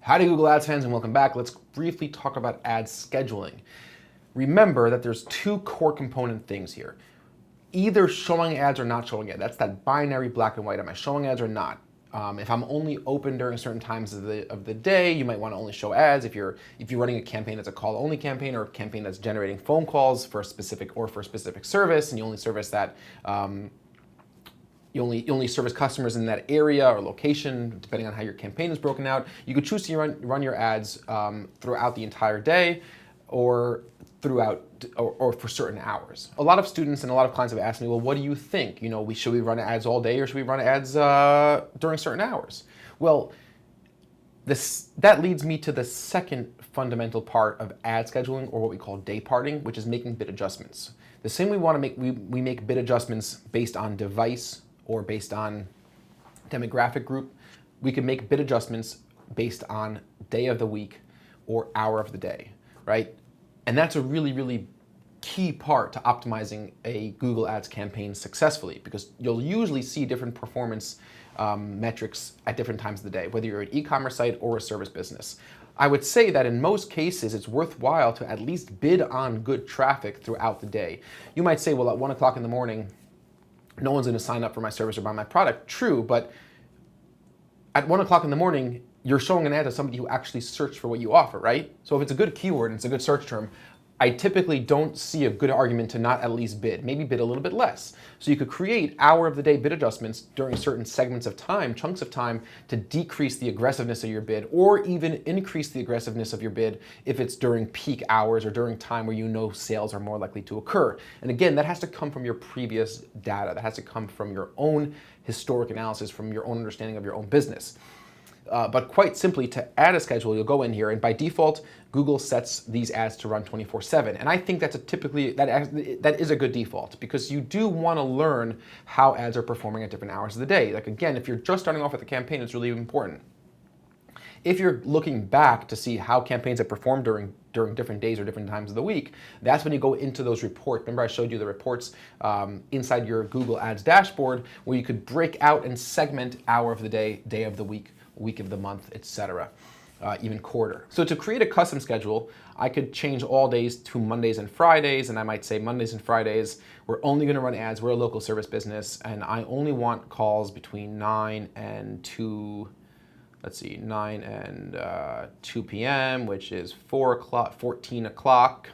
Howdy Google Ads fans and welcome back. Let's briefly talk about ad scheduling. Remember that there's two core component things here. Either showing ads or not showing ads. That's that binary black and white. Am I showing ads or not? If I'm only open during certain times of the day, you might want to only show ads. If you're running a campaign that's a call-only campaign or a campaign that's generating phone calls for a specific service, and you only service that you only service customers in that area or location, depending on how your campaign is broken out. You could choose to run your ads throughout the entire day or for certain hours. A lot of students and a lot of clients have asked me, well, what do you think? Should we run ads all day or should we run ads during certain hours? Well, that leads me to the second fundamental part of ad scheduling, or what we call day parting, which is making bid adjustments. The same we make bid adjustments based on device or based on demographic group, we can make bid adjustments based on day of the week or hour of the day, right? And that's a really, really key part to optimizing a Google Ads campaign successfully, because you'll usually see different performance metrics at different times of the day, whether you're an e-commerce site or a service business. I would say that in most cases, it's worthwhile to at least bid on good traffic throughout the day. You might say, well, at 1 o'clock in the morning, no one's going to sign up for my service or buy my product. True, but at 1 o'clock in the morning, you're showing an ad to somebody who actually searched for what you offer, right? So if it's a good keyword and it's a good search term, I typically don't see a good argument to not at least bid, maybe bid a little bit less. So you could create hour of the day bid adjustments during certain segments of time, chunks of time, to decrease the aggressiveness of your bid, or even increase the aggressiveness of your bid if it's during peak hours or during time where you know sales are more likely to occur. And again, that has to come from your previous data. That has to come from your own historic analysis, from your own understanding of your own business. But quite simply, to add a schedule, you'll go in here, and by default, Google sets these ads to run 24/7. And I think that's that is a good default, because you do want to learn how ads are performing at different hours of the day. Like again, if you're just starting off with a campaign, it's really important. If you're looking back to see how campaigns have performed during different days or different times of the week, that's when you go into those reports. Remember I showed you the reports inside your Google Ads dashboard, where you could break out and segment hour of the day, day of the week of the month, etc., even quarter. So to create a custom schedule, I could change all days to Mondays and Fridays, and I might say Mondays and Fridays, we're only going to run ads. We're a local service business, and I only want calls between 9 and 2 p.m., which is 14 o'clock.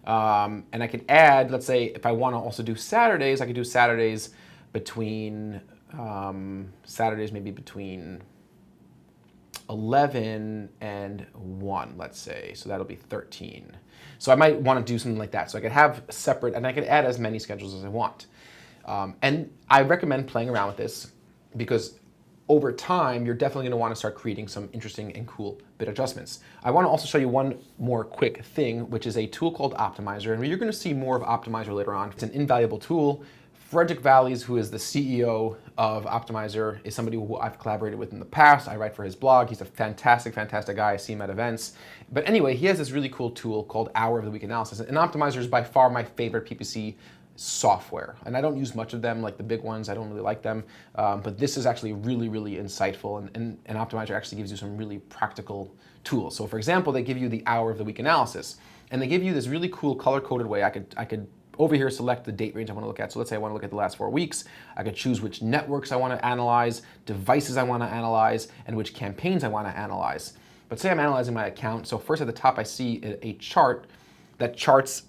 And I could add, let's say, if I want to also do Saturdays, I could do Saturdays between maybe between 11 and 1, let's say. So that'll be 13. So I might want to do something like that. So I could have separate, and I could add as many schedules as I want. And I recommend playing around with this, because over time, you're definitely going to want to start creating some interesting and cool bid adjustments. I want to also show you one more quick thing, which is a tool called Optimizer. And you're going to see more of Optimizer later on. It's an invaluable tool. Frederick Valleys, who is the CEO of Optimizer, is somebody who I've collaborated with in the past. I write for his blog. He's a fantastic, fantastic guy. I see him at events. But anyway, he has this really cool tool called Hour of the Week Analysis. And Optimizer is by far my favorite PPC software. And I don't use much of them, like the big ones. I don't really like them. But this is actually really, really insightful. And Optimizer actually gives you some really practical tools. So for example, they give you the Hour of the Week Analysis. And they give you this really cool color-coded way. I could over here select the date range I want to look at. So let's say I want to look at the last 4 weeks. I could choose which networks I want to analyze, devices I want to analyze, and which campaigns I want to analyze. But say I'm analyzing my account. So first at the top, I see a chart that charts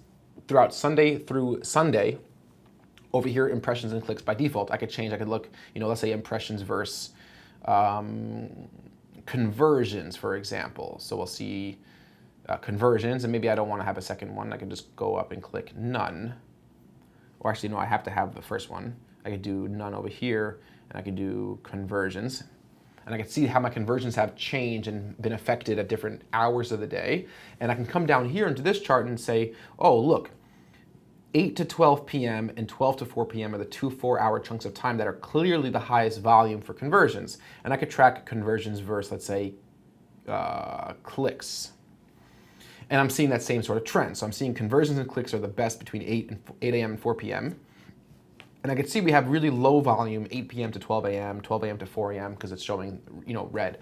throughout Sunday through Sunday. Over here, impressions and clicks by default. I could change. I could look, let's say impressions versus conversions, for example. So we'll see conversions, and maybe I don't want to have a second one. I can just go up and click none. Or actually, no, I have to have the first one. I could do none over here, and I could do conversions. And I can see how my conversions have changed and been affected at different hours of the day. And I can come down here into this chart and say, oh, look, 8 to 12 p.m. and 12 to 4 p.m. are the 2 4-hour chunks of time that are clearly the highest volume for conversions. And I could track conversions versus, let's say, clicks. And I'm seeing that same sort of trend. So I'm seeing conversions and clicks are the best between 8 a.m. and 4 p.m. And I can see we have really low volume, 8 p.m. to 12 a.m., 12 a.m. to 4 a.m. because it's showing, red.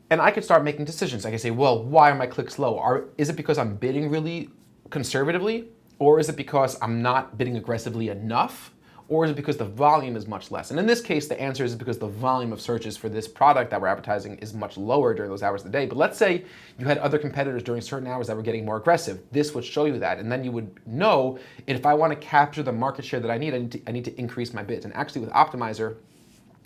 And I could start making decisions. I can say, well, why are my clicks low? Is it because I'm bidding really conservatively? Or is it because I'm not bidding aggressively enough? Or is it because the volume is much less? And in this case, the answer is because the volume of searches for this product that we're advertising is much lower during those hours of the day. But let's say you had other competitors during certain hours that were getting more aggressive. This would show you that. And then you would know if I want to capture the market share that I need to increase my bids. And actually with Optimizer,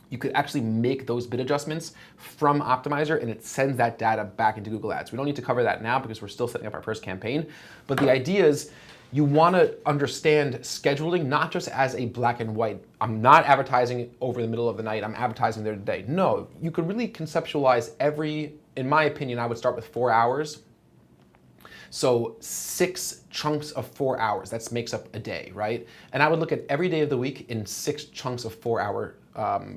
you could actually make those bid adjustments from Optimizer and it sends that data back into Google Ads. We don't need to cover that now because we're still setting up our first campaign. But the idea is you want to understand scheduling not just as a black and white. I'm not advertising over the middle of the night. I'm advertising there today. No, you could really conceptualize in my opinion, I would start with 4 hours. So 6 chunks of 4 hours, that makes up a day, right? And I would look at every day of the week in 6 chunks of 4-hour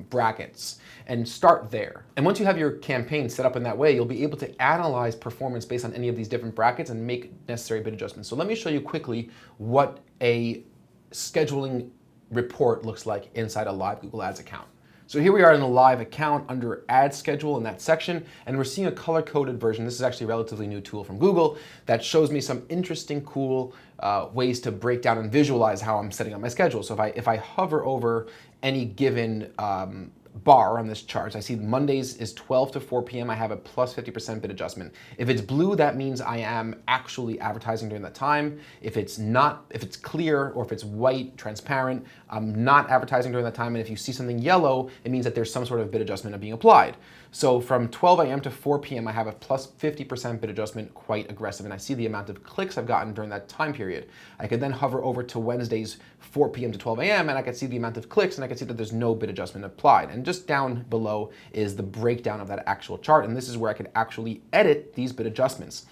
brackets and start there. And once you have your campaign set up in that way, you'll be able to analyze performance based on any of these different brackets and make necessary bid adjustments. So let me show you quickly what a scheduling report looks like inside a live Google Ads account. So here we are in the live account under ad schedule in that section, and we're seeing a color-coded version. This is actually a relatively new tool from Google that shows me some interesting, cool ways to break down and visualize how I'm setting up my schedule. So if I hover over any given bar on this chart, I see Mondays is 12 to 4 p.m. I have a plus 50% bid adjustment. If it's blue, that means I am actually advertising during that time. If it's clear or if it's white, transparent, I'm not advertising during that time. And if you see something yellow, it means that there's some sort of bid adjustment being applied. So from 12 a.m. to 4 p.m., I have a plus 50% bid adjustment, quite aggressive. And I see the amount of clicks I've gotten during that time period. I could then hover over to Wednesdays, 4 p.m. to 12 a.m., and I could see the amount of clicks, and I could see that there's no bid adjustment applied. And just down below is the breakdown of that actual chart. And this is where I could actually edit these bid adjustments.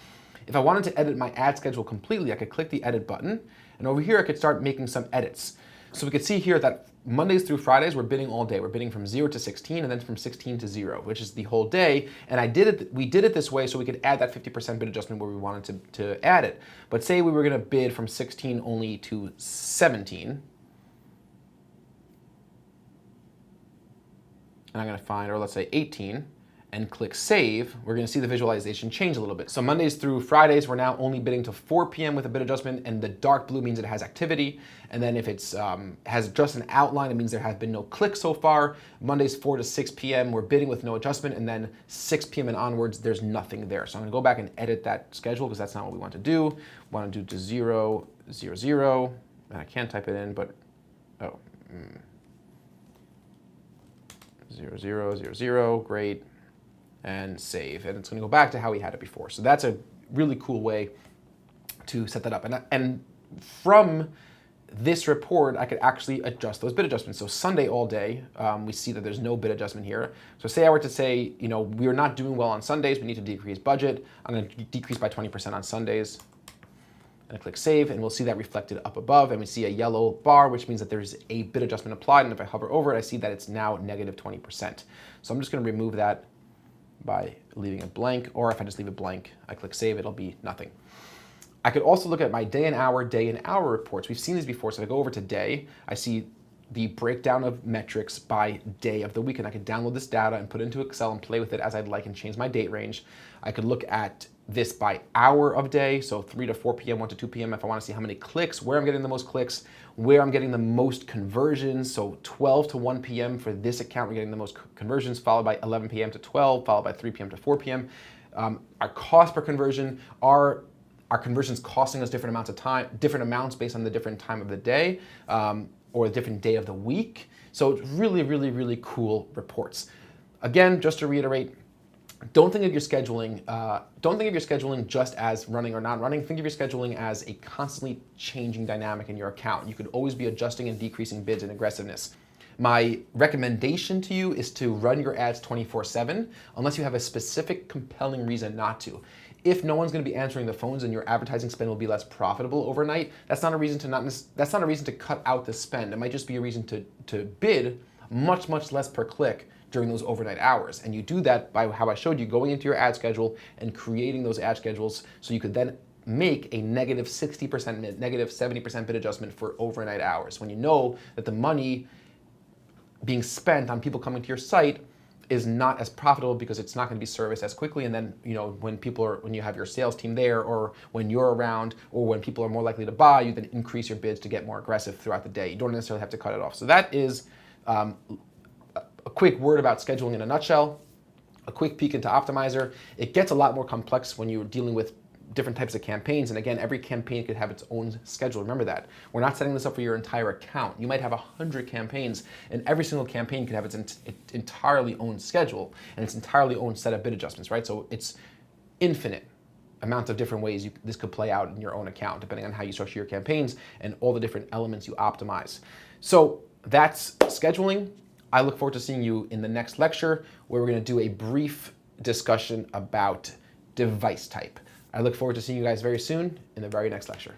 If I wanted to edit my ad schedule completely, I could click the edit button. And over here, I could start making some edits. So we could see here that Mondays through Fridays, we're bidding all day. We're bidding from 0 to 16 and then from 16 to 0, which is the whole day. And we did it this way so we could add that 50% bid adjustment where we wanted to add it. But say we were gonna bid from 16 only to 17. And I'm gonna find, or let's say 18, and click save, we're gonna see the visualization change a little bit. So Mondays through Fridays, we're now only bidding to 4 p.m. with a bid adjustment, and the dark blue means it has activity. And then if it's has just an outline, it means there have been no clicks so far. Mondays 4 to 6 p.m., we're bidding with no adjustment, and then 6 p.m. and onwards, there's nothing there. So I'm gonna go back and edit that schedule because that's not what we want to do. We wanna do to 0, 0, 0, and I can't type it in, but, 0, 0, 0, 0, great. And save, and it's going to go back to how we had it before. So that's a really cool way to set that up. And from this report, I could actually adjust those bid adjustments. So Sunday all day, we see that there's no bid adjustment here. So say I were to say, we are not doing well on Sundays, we need to decrease budget. I'm going to decrease by 20% on Sundays. And I click save, and we'll see that reflected up above, and we see a yellow bar, which means that there's a bid adjustment applied. And if I hover over it, I see that it's now negative 20%. So I'm just going to remove that by leaving it blank, or if I just leave it blank, I click save, it'll be nothing. I could also look at my day and hour reports. We've seen these before, so if I go over to day, I see the breakdown of metrics by day of the week, and I could download this data and put it into Excel and play with it as I'd like and change my date range. I could look at this by hour of day, so 3 to 4 p.m., 1 to 2 p.m. if I want to see how many clicks, where I'm getting the most clicks, where I'm getting the most conversions. So 12 to 1 p.m. for this account, we're getting the most conversions, followed by 11 p.m. to 12, followed by 3 p.m. to 4 p.m. Our cost per conversion, our conversions costing us different amounts of time, different amounts based on the different time of the day or a different day of the week. So it's really, really, really cool reports. Again, just to reiterate, don't think of your scheduling. Don't think of your scheduling just as running or not running. Think of your scheduling as a constantly changing dynamic in your account. You could always be adjusting and decreasing bids and aggressiveness. My recommendation to you is to run your ads 24/7, unless you have a specific compelling reason not to. If no one's going to be answering the phones and your advertising spend will be less profitable overnight, that's not a reason to cut out the spend. It might just be a reason to bid much, much less per click during those overnight hours. And you do that by how I showed you, going into your ad schedule and creating those ad schedules so you could then make a negative 60%, negative 70% bid adjustment for overnight hours when you know that the money being spent on people coming to your site is not as profitable because it's not going to be serviced as quickly. And then, when you have your sales team there, or when you're around, or when people are more likely to buy, you then increase your bids to get more aggressive throughout the day. You don't necessarily have to cut it off. So that is a quick word about scheduling in a nutshell. A quick peek into Optmyzr. It gets a lot more complex when you're dealing with different types of campaigns. And again, every campaign could have its own schedule. Remember that. We're not setting this up for your entire account. You might have 100 campaigns, and every single campaign could have its entirely own schedule and its entirely own set of bid adjustments, right? So it's infinite amount of different ways this could play out in your own account, depending on how you structure your campaigns and all the different elements you optimize. So that's scheduling. I look forward to seeing you in the next lecture, where we're going to do a brief discussion about device type. I look forward to seeing you guys very soon in the very next lecture.